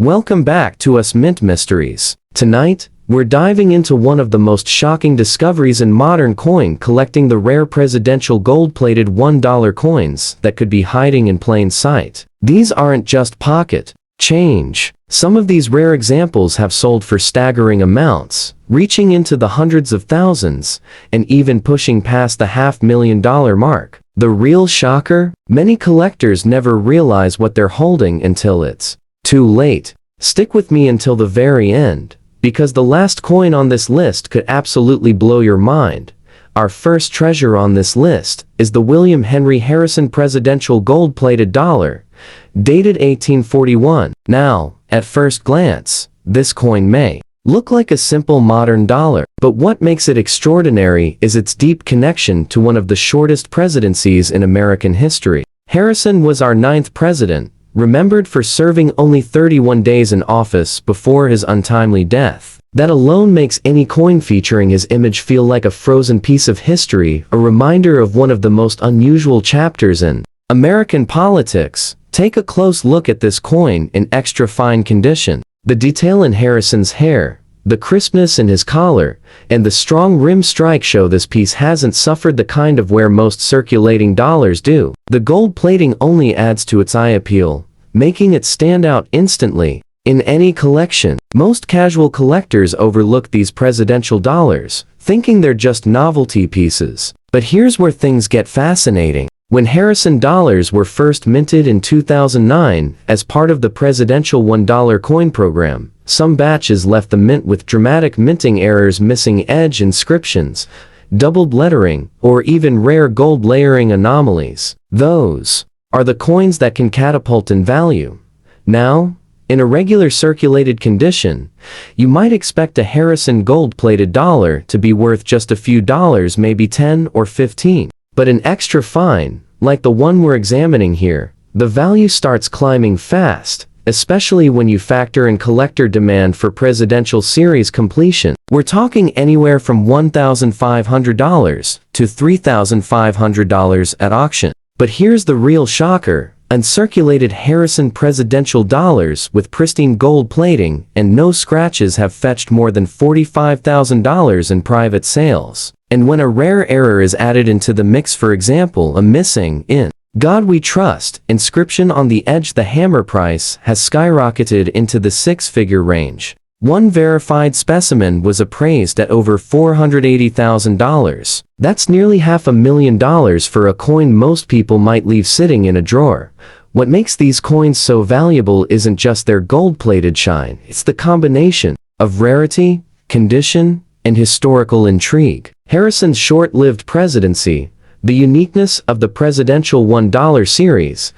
Welcome back to Us Mint Mysteries. Tonight, we're diving into one of the most shocking discoveries in modern coin collecting, the rare presidential gold-plated $1 coins that could be hiding in plain sight. These aren't just pocket change. Some of these rare examples have sold for staggering amounts, reaching into the hundreds of thousands, and even pushing past the $500,000 mark. The real shocker? Many collectors never realize what they're holding until it's too late. Stick with me until the very end, because the last coin on this list could absolutely blow your mind. Our first treasure on this list is the William Henry Harrison Presidential Gold-Plated Dollar, dated 1841. Now, at first glance, this coin may look like a simple modern dollar, but what makes it extraordinary is its deep connection to one of the shortest presidencies in American history. Harrison was our 9th president, remembered for serving only 31 days in office before his untimely death. That alone makes any coin featuring his image feel like a frozen piece of history, a reminder of one of the most unusual chapters in American politics. Take a close look at this coin in extra fine condition. The detail in Harrison's hair, the crispness in his collar, and the strong rim strike show this piece hasn't suffered the kind of wear most circulating dollars do. The gold plating only adds to its eye appeal, making it stand out instantly in any collection. Most casual collectors overlook these presidential dollars, thinking they're just novelty pieces. But here's where things get fascinating. When Harrison dollars were first minted in 2009 as part of the Presidential $1 coin program, some batches left the mint with dramatic minting errors, missing edge inscriptions, doubled lettering, or even rare gold layering anomalies. Those are the coins that can catapult in value. Now, in a regular circulated condition, you might expect a Harrison gold-plated dollar to be worth just a few dollars, maybe 10 or 15. But in extra fine, like the one we're examining here, the value starts climbing fast, especially when you factor in collector demand for presidential series completion. We're talking anywhere from $1,500 to $3,500 at auction. But here's the real shocker. Uncirculated Harrison presidential dollars with pristine gold plating and no scratches have fetched more than $45,000 in private sales. And when a rare error is added into the mix, for example, a missing "In God We Trust" inscription on the edge, the hammer price has skyrocketed into the six-figure range. One verified specimen was appraised at over $480,000. That's nearly $500,000 for a coin most people might leave sitting in a drawer. What makes these coins so valuable isn't just their gold-plated shine, it's the combination of rarity, condition, and historical intrigue. Harrison's short-lived presidency, the uniqueness of the Presidential $1 series,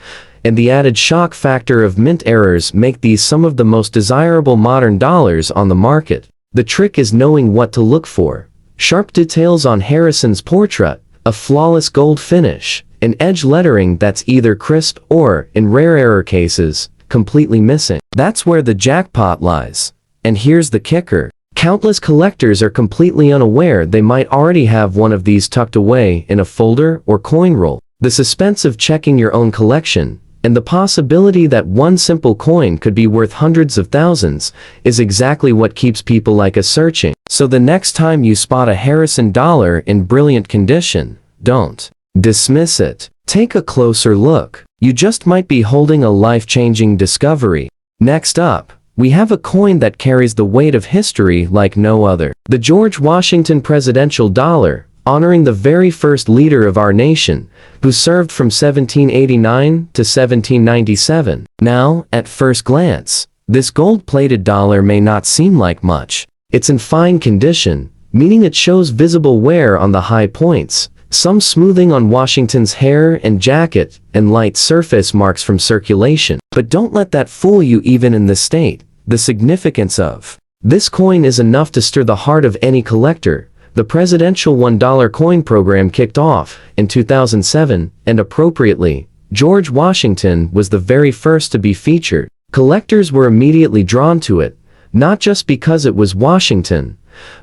and the added shock factor of mint errors make these some of the most desirable modern dollars on the market. The trick is knowing what to look for. Sharp details on Harrison's portrait, a flawless gold finish, and edge lettering that's either crisp or, in rare error cases, completely missing. That's where the jackpot lies. And here's the kicker. Countless collectors are completely unaware they might already have one of these tucked away in a folder or coin roll. The suspense of checking your own collection, and the possibility that one simple coin could be worth hundreds of thousands, is exactly what keeps people like us searching. So the next time you spot a Harrison dollar in brilliant condition, don't dismiss it. Take a closer look. You just might be holding a life-changing discovery. Next up, we have a coin that carries the weight of history like no other. The George Washington Presidential Dollar, honoring the very first leader of our nation, who served from 1789 to 1797. Now, at first glance, this gold-plated dollar may not seem like much. It's in fine condition, meaning it shows visible wear on the high points, some smoothing on Washington's hair and jacket, and light surface marks from circulation. But don't let that fool you. Even in this state, the significance of this coin is enough to stir the heart of any collector. The Presidential $1 coin program kicked off in 2007, and appropriately, George Washington was the very first to be featured. Collectors were immediately drawn to it, not just because it was Washington,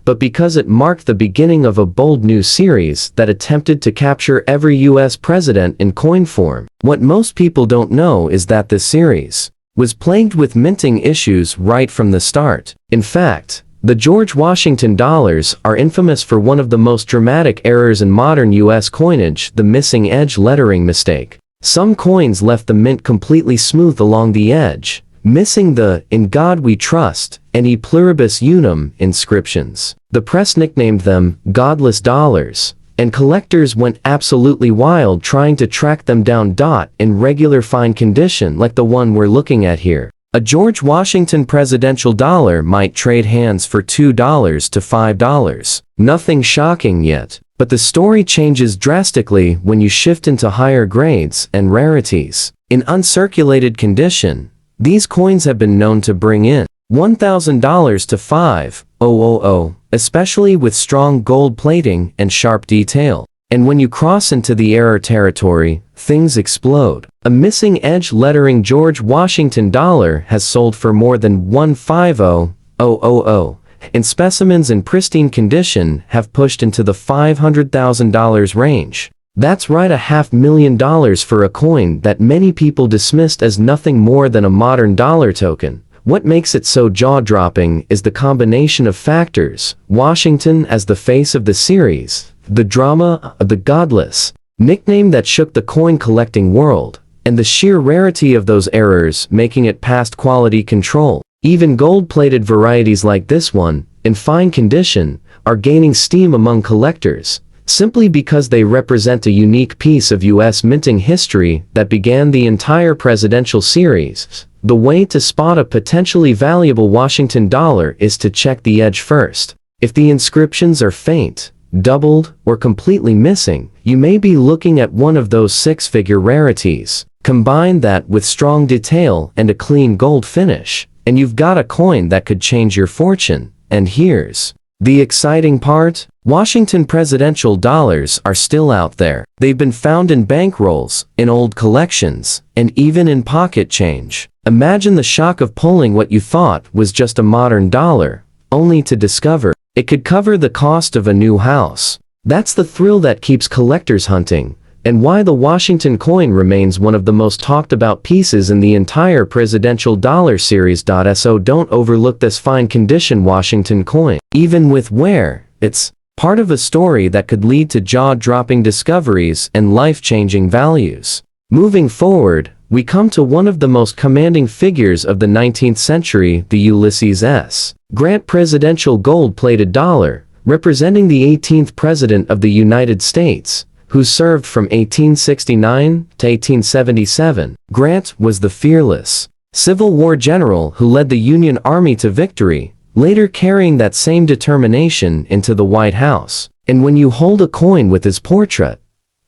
but because it marked the beginning of a bold new series that attempted to capture every U.S. president in coin form. What most people don't know is that this series was plagued with minting issues right from the start. In fact, the George Washington dollars are infamous for one of the most dramatic errors in modern U.S. coinage: the missing edge lettering mistake. Some coins left the mint completely smooth along the edge, missing the "In God We Trust" and "E Pluribus Unum" inscriptions. The press nicknamed them "godless dollars," and collectors went absolutely wild trying to track them down. In regular fine condition like the one we're looking at here, a George Washington presidential dollar might trade hands for $2 to $5. Nothing shocking yet, but the story changes drastically when you shift into higher grades and rarities. In uncirculated condition, these coins have been known to bring in $1,000 to $5,000, especially with strong gold plating and sharp detail. And when you cross into the error territory, things explode. A missing edge lettering George Washington dollar has sold for more than $150,000, and specimens in pristine condition have pushed into the $500,000 range. That's right, $500,000 for a coin that many people dismissed as nothing more than a modern dollar token. What makes it so jaw-dropping is the combination of factors: Washington as the face of the series, the drama of the godless nickname that shook the coin-collecting world, and the sheer rarity of those errors making it past quality control. Even gold-plated varieties like this one, in fine condition, are gaining steam among collectors, simply because they represent a unique piece of U.S. minting history that began the entire presidential series. The way to spot a potentially valuable Washington dollar is to check the edge first. If the inscriptions are faint, doubled, or completely missing, you may be looking at one of those six-figure rarities. Combine that with strong detail and a clean gold finish, and you've got a coin that could change your fortune. And here's the exciting part: Washington presidential dollars are still out there. They've been found in bankrolls, in old collections, and even in pocket change. Imagine the shock of pulling what you thought was just a modern dollar, only to discover it could cover the cost of a new house. That's the thrill that keeps collectors hunting, and why the Washington coin remains one of the most talked about pieces in the entire presidential dollar series. So don't overlook this fine condition Washington coin. Even with wear, it's part of a story that could lead to jaw-dropping discoveries and life-changing values. Moving forward, we come to one of the most commanding figures of the 19th century, the Ulysses S. Grant presidential gold-plated dollar, representing the 18th President of the United States, who served from 1869 to 1877. Grant was the fearless Civil War general who led the Union Army to victory, later carrying that same determination into the White House. And when you hold a coin with his portrait,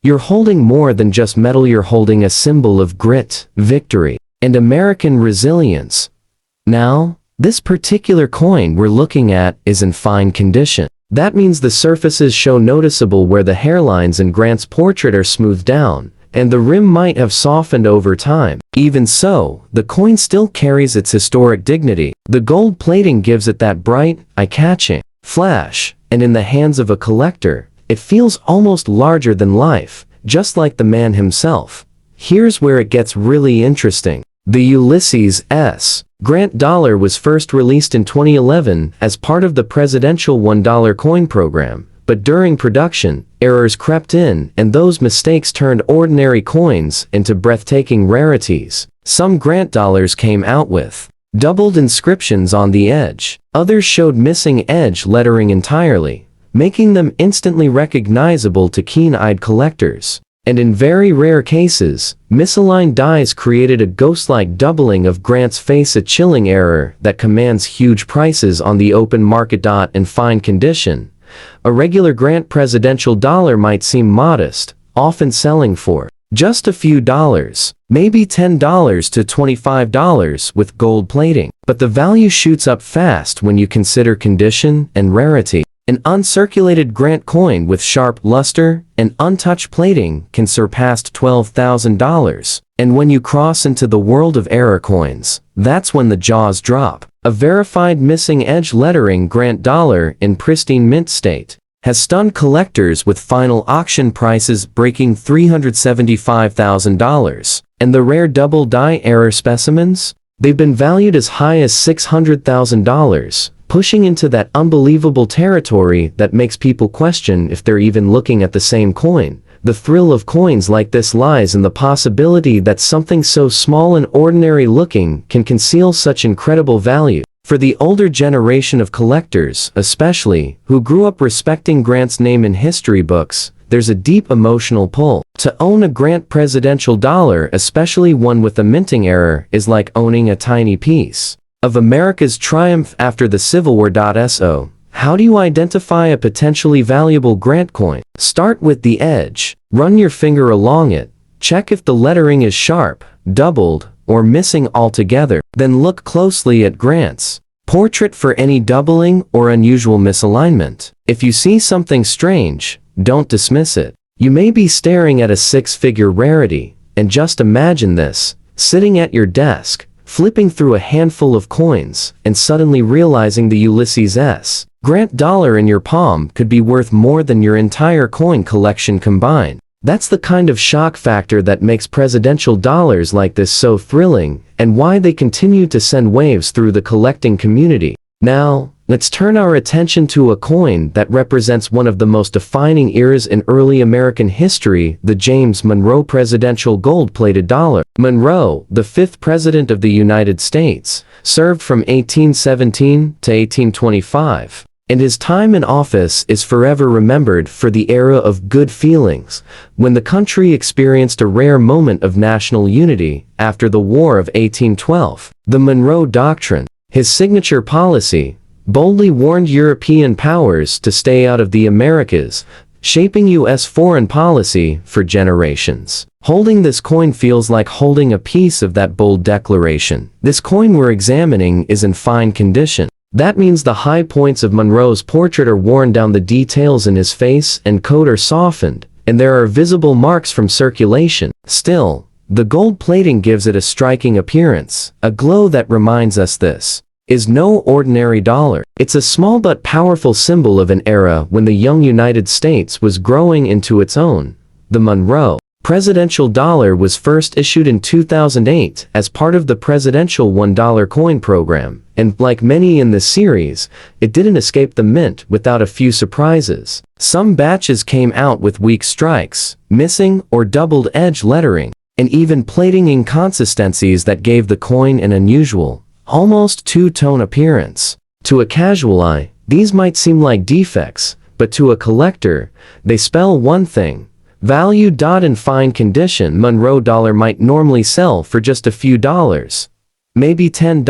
you're holding more than just metal. You're holding a symbol of grit, victory, and American resilience. Now, this particular coin we're looking at is in fine condition. That means the surfaces show noticeable where the hairlines in Grant's portrait are smoothed down, and the rim might have softened over time. Even so, the coin still carries its historic dignity. The gold plating gives it that bright, eye-catching flash, and in the hands of a collector, it feels almost larger than life, just like the man himself. Here's where it gets really interesting. The Ulysses S. Grant dollar was first released in 2011 as part of the presidential $1 coin program, but during production, errors crept in and those mistakes turned ordinary coins into breathtaking rarities. Some Grant dollars came out with doubled inscriptions on the edge. Others showed missing edge lettering entirely, making them instantly recognizable to keen-eyed collectors. And in very rare cases, misaligned dies created a ghost-like doubling of Grant's face, a chilling error that commands huge prices on the open market. In fine condition, a regular Grant presidential dollar might seem modest, often selling for just a few dollars, maybe $10 to $25 with gold plating. But the value shoots up fast when you consider condition and rarity. An uncirculated Grant coin with sharp luster and untouched plating can surpass $12,000. And when you cross into the world of error coins, that's when the jaws drop. A verified missing edge lettering Grant dollar in pristine mint state has stunned collectors with final auction prices breaking $375,000. And the rare double die error specimens? They've been valued as high as $600,000, pushing into that unbelievable territory that makes people question if they're even looking at the same coin. The thrill of coins like this lies in the possibility that something so small and ordinary looking can conceal such incredible value. For the older generation of collectors, especially, who grew up respecting Grant's name in history books, there's a deep emotional pull. To own a Grant presidential dollar, especially one with a minting error, is like owning a tiny piece of America's triumph after the Civil War. So, how do you identify a potentially valuable Grant coin? Start with the edge. Run your finger along it. Check if the lettering is sharp, doubled, or missing altogether. Then look closely at Grant's portrait for any doubling or unusual misalignment. If you see something strange, don't dismiss it. You may be staring at a six-figure rarity, and just imagine this, sitting at your desk, flipping through a handful of coins, and suddenly realizing the Ulysses S. Grant dollar in your palm could be worth more than your entire coin collection combined. That's the kind of shock factor that makes presidential dollars like this so thrilling, and why they continue to send waves through the collecting community. Now, let's turn our attention to a coin that represents one of the most defining eras in early American history, the James Monroe presidential gold-plated dollar. Monroe, the fifth president of the United States, served from 1817 to 1825. And his time in office is forever remembered for the era of good feelings, when the country experienced a rare moment of national unity after the War of 1812. The Monroe Doctrine, his signature policy, boldly warned European powers to stay out of the Americas, shaping U.S. foreign policy for generations. Holding this coin feels like holding a piece of that bold declaration. This coin we're examining is in fine condition. That means the high points of Monroe's portrait are worn down, the details in his face and coat are softened, and there are visible marks from circulation. Still, the gold plating gives it a striking appearance, a glow that reminds us this is no ordinary dollar. It's a small but powerful symbol of an era when the young United States was growing into its own. The Monroe presidential dollar was first issued in 2008 as part of the Presidential $1 coin program, and like many in this series, it didn't escape the mint without a few surprises. Some batches came out with weak strikes, missing or doubled edge lettering, and even plating inconsistencies that gave the coin an unusual, almost two-tone appearance. To a casual eye, these might seem like defects, but to a collector, they spell one thing: value. In fine condition, Monroe dollar might normally sell for just a few dollars, maybe $10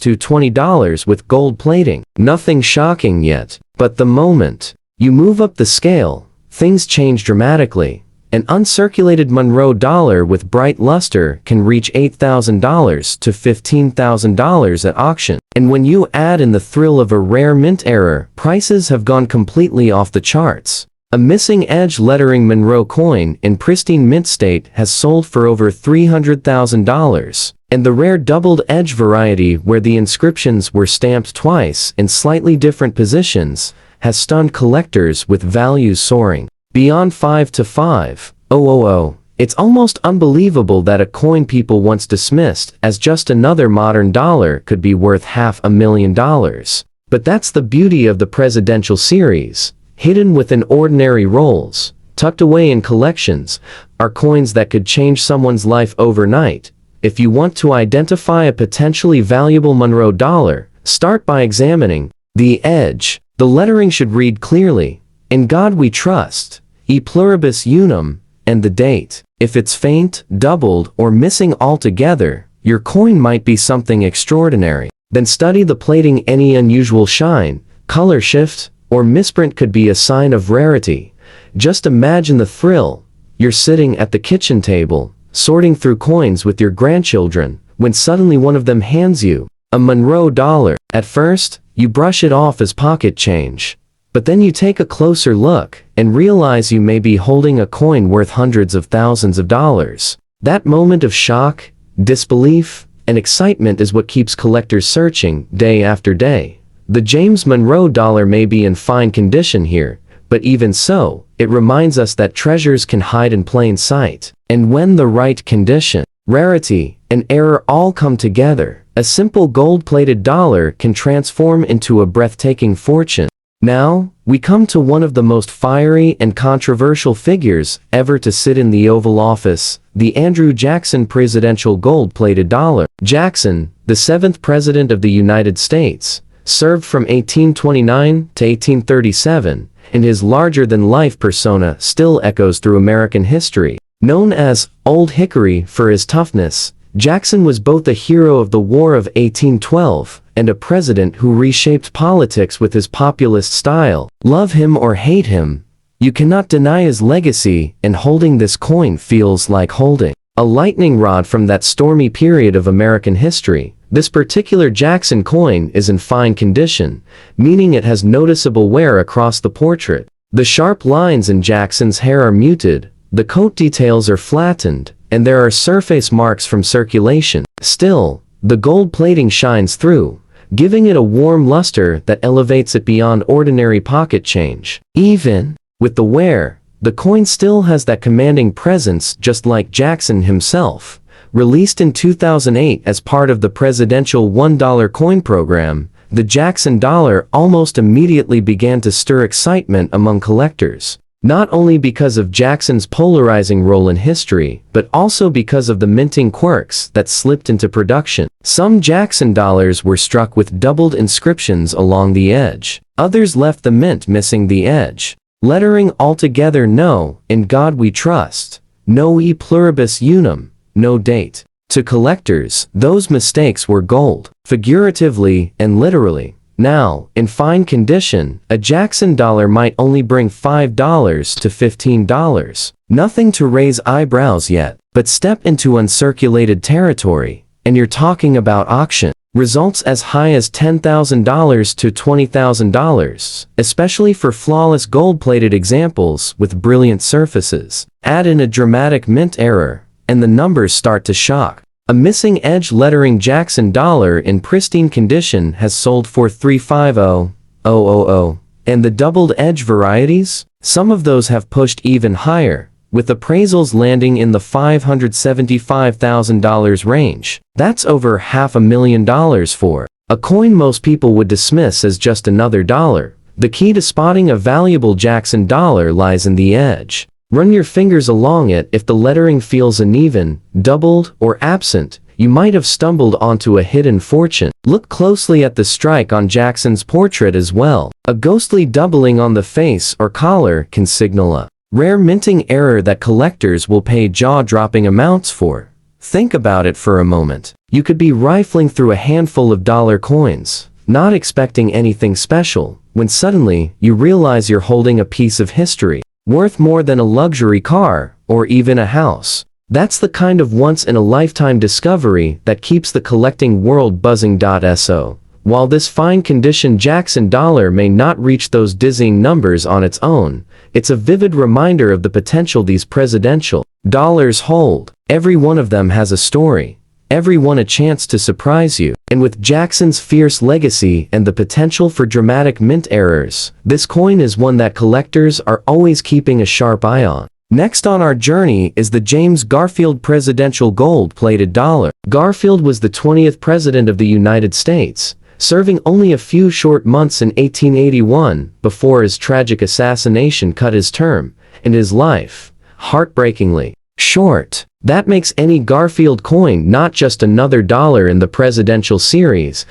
to $20 with gold plating. Nothing shocking yet, but the moment you move up the scale, things change dramatically. An uncirculated Monroe dollar with bright luster can reach $8,000 to $15,000 at auction. And when you add in the thrill of a rare mint error, prices have gone completely off the charts. A missing edge lettering Monroe coin in pristine mint state has sold for over $300,000, and the rare doubled edge variety where the inscriptions were stamped twice in slightly different positions has stunned collectors with values soaring beyond $5 to $5,000. It's almost unbelievable that a coin people once dismissed as just another modern dollar could be worth $500,000. But that's the beauty of the presidential series. Hidden within ordinary rolls, tucked away in collections, are coins that could change someone's life overnight. If you want to identify a potentially valuable Monroe dollar, start by examining the edge. The lettering should read clearly, "In God We Trust, E Pluribus Unum," and the date. If it's faint, doubled, or missing altogether, your coin might be something extraordinary. Then study the plating. Any unusual shine, color shift, or misprint could be a sign of rarity. Just imagine the thrill. You're sitting at the kitchen table, sorting through coins with your grandchildren, when suddenly one of them hands you a Monroe dollar. At first, you brush it off as pocket change. But then you take a closer look and realize you may be holding a coin worth hundreds of thousands of dollars. That moment of shock, disbelief, and excitement is what keeps collectors searching day after day. The James Monroe dollar may be in fine condition here, but even so, it reminds us that treasures can hide in plain sight. And when the right condition, rarity, and error all come together, a simple gold-plated dollar can transform into a breathtaking fortune. Now, we come to one of the most fiery and controversial figures ever to sit in the Oval Office, the Andrew Jackson Presidential Gold-Plated Dollar. Jackson, the 7th President of the United States, served from 1829 to 1837, and his larger-than-life persona still echoes through American history. Known as Old Hickory for his toughness, Jackson was both a hero of the War of 1812 and a president who reshaped politics with his populist style. Love him or hate him, you cannot deny his legacy, and holding this coin feels like holding a lightning rod from that stormy period of American history. This particular Jackson coin is in fine condition, meaning it has noticeable wear across the portrait. The sharp lines in Jackson's hair are muted, the coat details are flattened, and there are surface marks from circulation. Still, the gold plating shines through, giving it a warm luster that elevates it beyond ordinary pocket change. Even with the wear, the coin still has that commanding presence, just like Jackson himself. Released in 2008 as part of the Presidential $1 coin program, the Jackson dollar almost immediately began to stir excitement among collectors. Not only because of Jackson's polarizing role in history, but also because of the minting quirks that slipped into production. Some Jackson dollars were struck with doubled inscriptions along the edge. Others left the mint missing the edge. Lettering altogether: "No, in God we trust. No e pluribus unum, no date." To collectors, those mistakes were gold, figuratively and literally. Now, in fine condition, a Jackson dollar might only bring $5 to $15. Nothing to raise eyebrows yet, but step into uncirculated territory, and you're talking about auction results as high as $10,000 to $20,000, especially for flawless gold-plated examples with brilliant surfaces. Add in a dramatic mint error, and the numbers start to shock. A missing edge lettering Jackson dollar in pristine condition has sold for $350,000, and the doubled edge varieties? Some of those have pushed even higher, with appraisals landing in the $575,000 range. That's over $500,000 for a coin most people would dismiss as just another dollar. The key to spotting a valuable Jackson dollar lies in the edge. Run your fingers along it. If the lettering feels uneven, doubled, or absent, you might have stumbled onto a hidden fortune. Look closely at the strike on Jackson's portrait as well. A ghostly doubling on the face or collar can signal a rare minting error that collectors will pay jaw-dropping amounts for. Think about it for a moment. You could be rifling through a handful of dollar coins, not expecting anything special, when suddenly you realize you're holding a piece of history worth more than a luxury car, or even a house. That's the kind of once-in-a-lifetime discovery that keeps the collecting world buzzing. So, while this fine-condition Jackson dollar may not reach those dizzying numbers on its own, it's a vivid reminder of the potential these presidential dollars hold. Every one of them has a story, every one a chance to surprise you. And with Jackson's fierce legacy and the potential for dramatic mint errors, this coin is one that collectors are always keeping a sharp eye on. Next on our journey is the James Garfield Presidential Gold-Plated Dollar. Garfield was the 20th President of the United States, serving only a few short months in 1881 before his tragic assassination cut his term, and his life, heartbreakingly short. That makes any Garfield coin not just another dollar in the presidential series,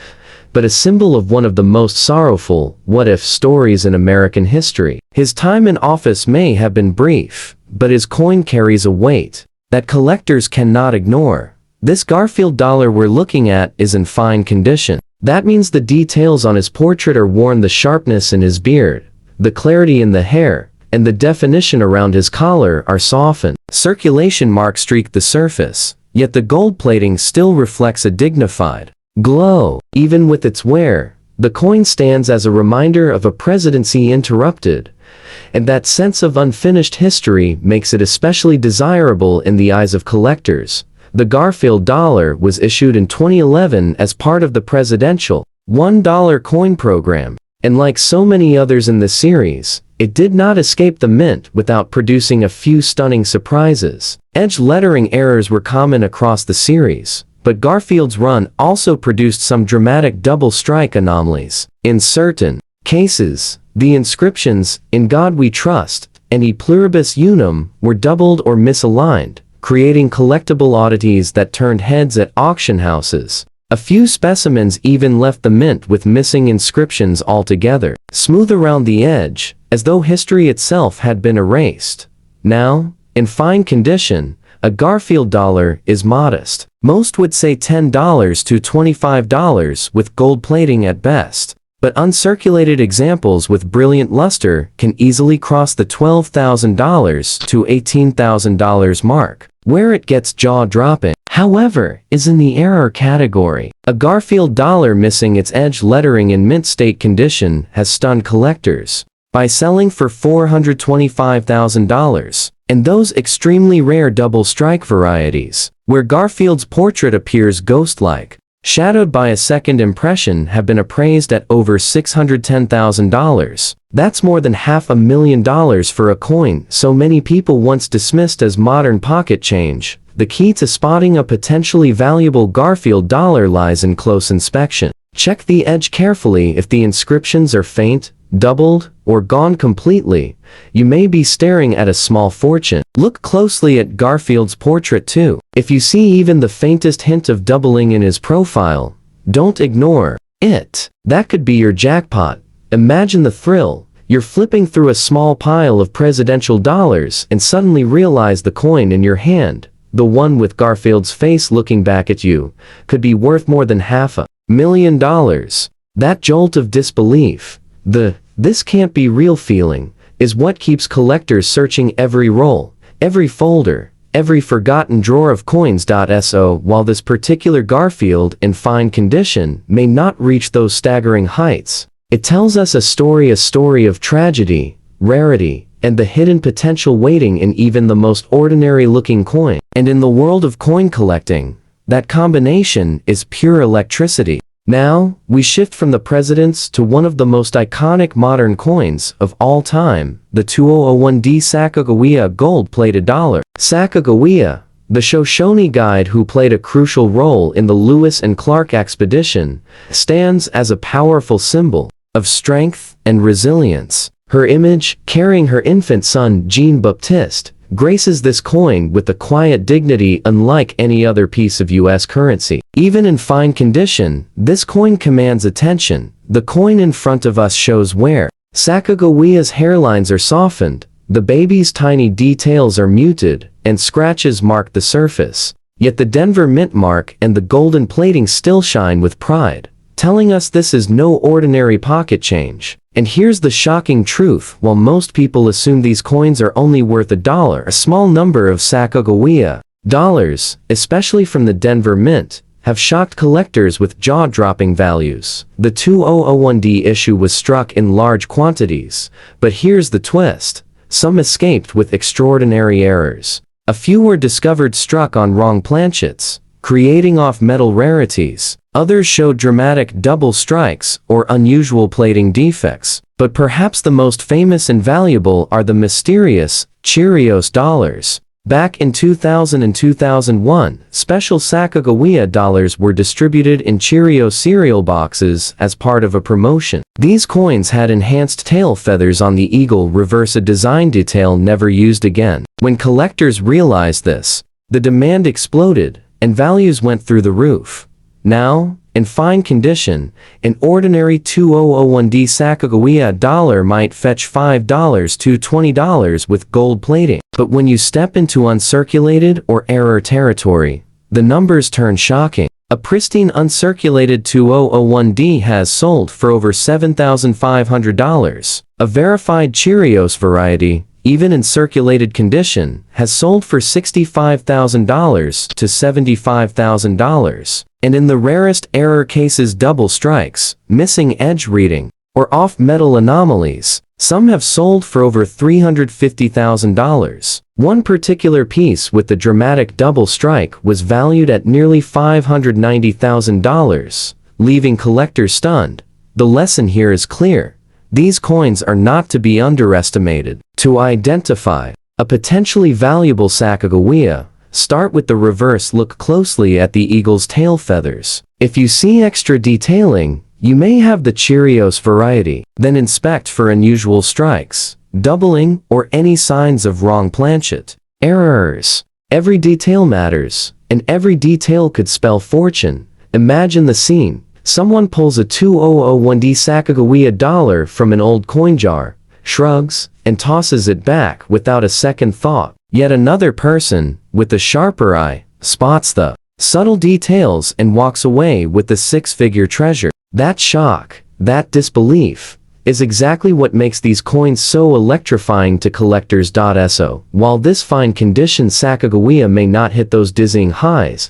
but a symbol of one of the most sorrowful what-if stories in American history. His time in office may have been brief, but his coin carries a weight that collectors cannot ignore. This Garfield dollar we're looking at is in fine condition. That means the details on his portrait are worn, the sharpness in his beard, the clarity in the hair, and the definition around his collar are softened. Circulation marks streak the surface, yet the gold plating still reflects a dignified glow. Even with its wear, the coin stands as a reminder of a presidency interrupted, and that sense of unfinished history makes it especially desirable in the eyes of collectors. The Garfield dollar was issued in 2011 as part of the Presidential $1 coin program, and like so many others in the series, it did not escape the mint without producing a few stunning surprises. Edge lettering errors were common across the series, but Garfield's run also produced some dramatic double strike anomalies. In certain cases, the inscriptions, "In God We Trust," and "E Pluribus Unum," were doubled or misaligned, creating collectible oddities that turned heads at auction houses. A few specimens even left the mint with missing inscriptions altogether, smooth around the edge, as though history itself had been erased. Now, in fine condition, a Garfield dollar is modest. Most would say $10 to $25 with gold plating at best. But uncirculated examples with brilliant luster can easily cross the $12,000 to $18,000 mark. Where it gets jaw-dropping, however, is in the error category. A Garfield dollar missing its edge lettering in mint state condition has stunned collectors by selling for $425,000. And those extremely rare double strike varieties, where Garfield's portrait appears ghost-like, shadowed by a second impression, have been appraised at over $610,000. That's more than $500,000 for a coin so many people once dismissed as modern pocket change. The key to spotting a potentially valuable Garfield dollar lies in close inspection. Check the edge carefully. If the inscriptions are faint, doubled, or gone completely, you may be staring at a small fortune. Look closely at Garfield's portrait too. If you see even the faintest hint of doubling in his profile, don't ignore it. That could be your jackpot. Imagine the thrill. You're flipping through a small pile of presidential dollars and suddenly realize the coin in your hand, the one with Garfield's face looking back at you, could be worth more than $500,000. That jolt of disbelief, "this can't be real" feeling, is what keeps collectors searching every roll, every folder, every forgotten drawer of coins. So while this particular Garfield in fine condition may not reach those staggering heights, it tells us a story of tragedy, rarity, and the hidden potential waiting in even the most ordinary looking coin. And in the world of coin collecting, that combination is pure electricity. Now, we shift from the presidents to one of the most iconic modern coins of all time, the 2001D Sacagawea gold-plated dollar. Sacagawea, the Shoshone guide who played a crucial role in the Lewis and Clark expedition, stands as a powerful symbol of strength and resilience. Her image, carrying her infant son Jean-Baptiste, graces this coin with a quiet dignity unlike any other piece of U.S. currency. Even in fine condition, this coin commands attention. The coin in front of us shows wear. Sacagawea's hairlines are softened, the baby's tiny details are muted, and scratches mark the surface. Yet the Denver mint mark and the golden plating still shine with pride, telling us this is no ordinary pocket change. And here's the shocking truth: while most people assume these coins are only worth $1, a small number of Sacagawea dollars, especially from the Denver Mint, have shocked collectors with jaw-dropping values. The 2001D issue was struck in large quantities, but here's the twist: some escaped with extraordinary errors. A few were discovered struck on wrong planchets, creating off-metal rarities. Others showed dramatic double strikes or unusual plating defects. But perhaps the most famous and valuable are the mysterious Cheerios dollars. Back in 2000 and 2001, special Sacagawea dollars were distributed in Cheerios cereal boxes as part of a promotion. These coins had enhanced tail feathers on the eagle reverse, a design detail never used again. When collectors realized this, the demand exploded, and values went through the roof. Now, in fine condition, an ordinary 2001D Sacagawea dollar might fetch $5 to $20 with gold plating. But when you step into uncirculated or error territory, the numbers turn shocking. A pristine uncirculated 2001D has sold for over $7,500. A verified Cheerios variety, even in circulated condition, has sold for $65,000 to $75,000. And in the rarest error cases, double strikes, missing edge reading, or off-metal anomalies, some have sold for over $350,000. One particular piece with the dramatic double strike was valued at nearly $590,000, leaving collectors stunned. The lesson here is clear: these coins are not to be underestimated. To identify a potentially valuable Sacagawea, Start with the reverse. Look closely at the eagle's tail feathers. If you see extra detailing, you may have the Cheerios variety. Then inspect for unusual strikes, doubling, or any signs of wrong planchet. Errors. Every detail matters, and every detail could spell fortune. Imagine the scene. Someone pulls a 2001D Sacagawea dollar from an old coin jar, shrugs, and tosses it back without a second thought. Yet another person, with a sharper eye, spots the subtle details and walks away with the six-figure treasure. That shock, that disbelief, is exactly what makes these coins so electrifying to collectors. So, while this fine-condition Sacagawea may not hit those dizzying highs,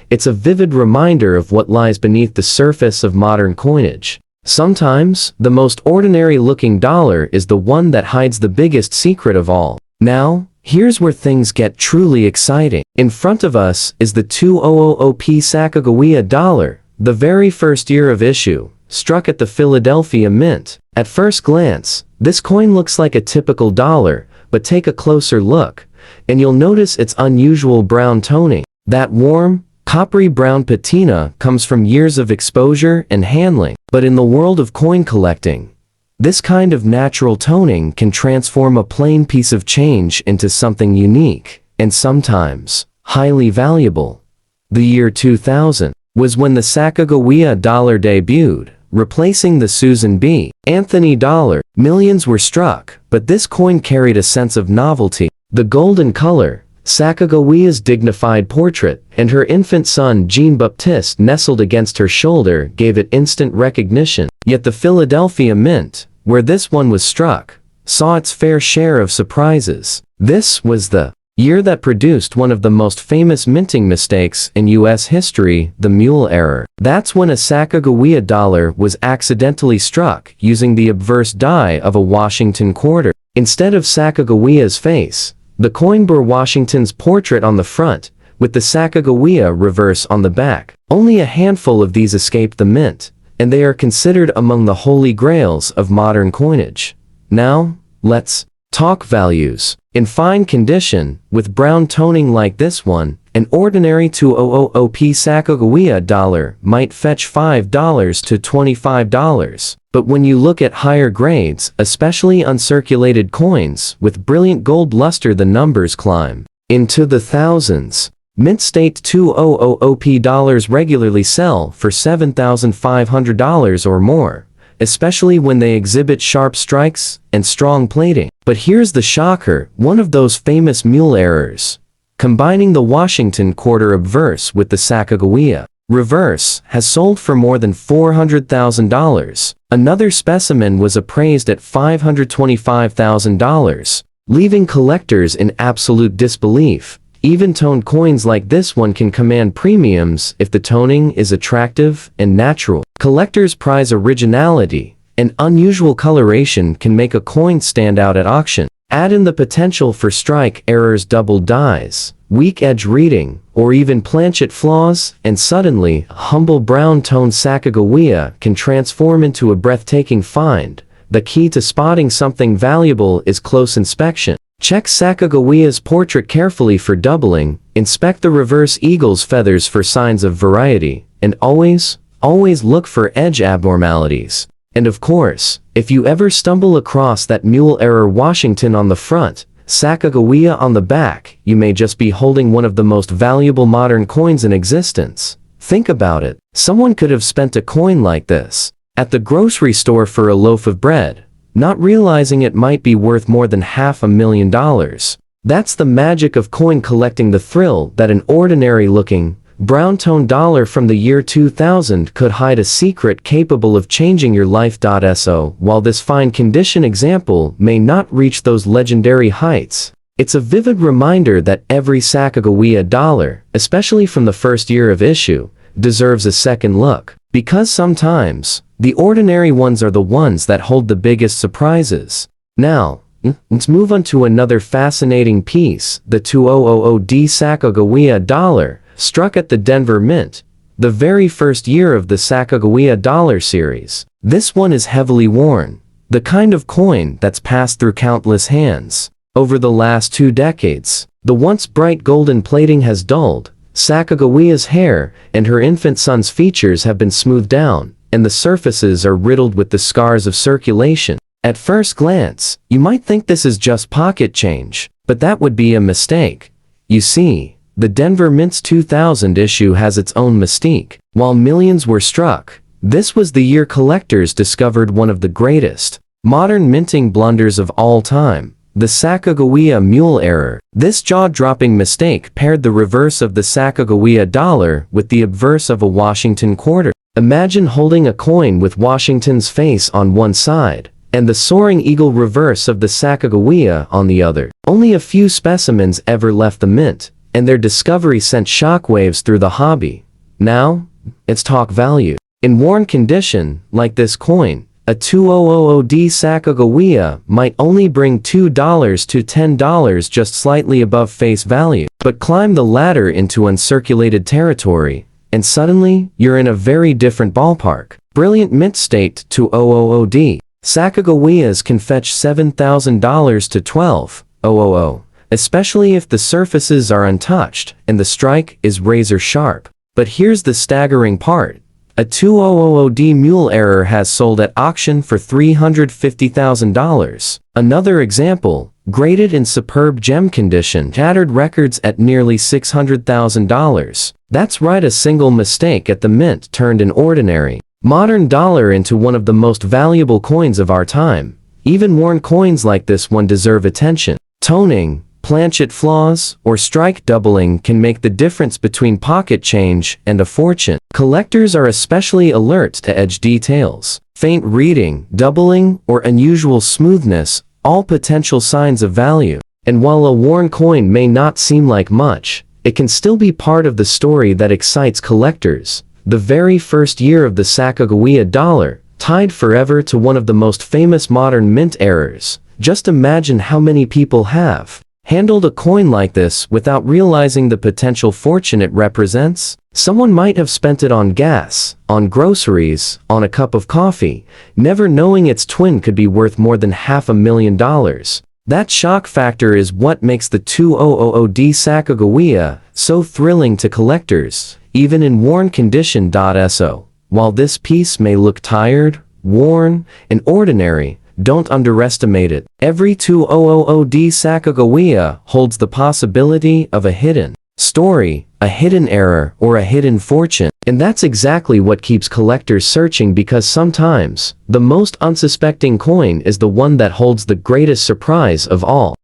it's a vivid reminder of what lies beneath the surface of modern coinage. Sometimes, the most ordinary-looking dollar is the one that hides the biggest secret of all. Now, here's where things get truly exciting. In front of us is the 2000p Sacagawea dollar, the very first year of issue, struck at the Philadelphia Mint. At first glance, this coin looks like a typical dollar, but take a closer look, and you'll notice its unusual brown toning. That warm, coppery brown patina comes from years of exposure and handling. But in the world of coin collecting, this kind of natural toning can transform a plain piece of change into something unique, and sometimes highly valuable. The year 2000 was when the Sacagawea dollar debuted, replacing the Susan B. Anthony dollar. Millions were struck, but this coin carried a sense of novelty. The golden color, Sacagawea's dignified portrait, and her infant son Jean-Baptiste nestled against her shoulder gave it instant recognition. Yet the Philadelphia Mint, where this one was struck, saw its fair share of surprises. This was the year that produced one of the most famous minting mistakes in U.S. history, the mule error. That's when a Sacagawea dollar was accidentally struck using the obverse die of a Washington quarter. Instead of Sacagawea's face, the coin bore Washington's portrait on the front, with the Sacagawea reverse on the back. Only a handful of these escaped the mint, and they are considered among the holy grails of modern coinage. Now, let's talk values. In fine condition, with brown toning like this one, an ordinary 2000p Sacagawea dollar might fetch $5 to $25. But when you look at higher grades, especially uncirculated coins with brilliant gold luster, the numbers climb into the thousands. Mint state 2000p dollars regularly sell for $7,500 or more, especially when they exhibit sharp strikes and strong plating. But here's the shocker, one of those famous mule errors, combining the Washington quarter obverse with the Sacagawea reverse, has sold for more than $400,000. Another specimen was appraised at $525,000, leaving collectors in absolute disbelief. Even-toned coins like this one can command premiums if the toning is attractive and natural. Collectors prize originality, and unusual coloration can make a coin stand out at auction. Add in the potential for strike errors, double dies, weak edge reading, or even planchet flaws, and suddenly, a humble brown-toned Sacagawea can transform into a breathtaking find. The key to spotting something valuable is close inspection. Check Sacagawea's portrait carefully for doubling, inspect the reverse eagle's feathers for signs of variety, and always look for edge abnormalities. And of course, if you ever stumble across that mule error Washington on the front, Sacagawea on the back, you may just be holding one of the most valuable modern coins in existence. Think about it. Someone could have spent a coin like this at the grocery store for a loaf of bread, not realizing it might be worth more than $500,000. That's the magic of coin collecting, the thrill that an ordinary-looking, brown-toned dollar from the year 2000 could hide a secret capable of changing your life. So, while this fine-condition example may not reach those legendary heights, it's a vivid reminder that every Sacagawea dollar, especially from the first year of issue, deserves a second look. Because sometimes, the ordinary ones are the ones that hold the biggest surprises. Now, let's move on to another fascinating piece, the 2000D Sacagawea dollar, struck at the Denver Mint, the very first year of the Sacagawea dollar series. This one is heavily worn, the kind of coin that's passed through countless hands over the last 2 decades. The once bright golden plating has dulled, Sacagawea's hair and her infant son's features have been smoothed down, and the surfaces are riddled with the scars of circulation. At first glance, you might think this is just pocket change, but that would be a mistake. You see, the Denver Mint's 2000 issue has its own mystique. While millions were struck, this was the year collectors discovered one of the greatest modern minting blunders of all time, the Sacagawea mule error. This jaw-dropping mistake paired the reverse of the Sacagawea dollar with the obverse of a Washington quarter. Imagine holding a coin with Washington's face on one side, and the soaring eagle reverse of the Sacagawea on the other. Only a few specimens ever left the mint, and their discovery sent shockwaves through the hobby. Now, it's talk value. In worn condition, like this coin, a 2000D Sacagawea might only bring $2 to $10, just slightly above face value. But climb the ladder into uncirculated territory, and suddenly, you're in a very different ballpark. Brilliant mint state 2000D. Sacagaweas can fetch $7,000 to $12,000, especially if the surfaces are untouched and the strike is razor sharp. But here's the staggering part. A 2000D mule error has sold at auction for $350,000. Another example, graded in superb gem condition, shattered records at nearly $600,000. That's right, a single mistake at the mint turned an ordinary modern dollar into one of the most valuable coins of our time. Even worn coins like this one deserve attention. Toning, planchet flaws, or strike doubling can make the difference between pocket change and a fortune. Collectors are especially alert to edge details. Faint reading, doubling, or unusual smoothness, all potential signs of value. And while a worn coin may not seem like much, it can still be part of the story that excites collectors. The very first year of the Sacagawea dollar, tied forever to one of the most famous modern mint errors. Just imagine how many people have handled a coin like this without realizing the potential fortune it represents. Someone might have spent it on gas, on groceries, on a cup of coffee, never knowing its twin could be worth more than $500,000. That shock factor is what makes the 2000D Sacagawea so thrilling to collectors, even in worn condition. So, while this piece may look tired, worn, and ordinary, don't underestimate it. Every 2000D Sacagawea holds the possibility of a hidden story, a hidden error, or a hidden fortune. And that's exactly what keeps collectors searching, because sometimes, the most unsuspecting coin is the one that holds the greatest surprise of all.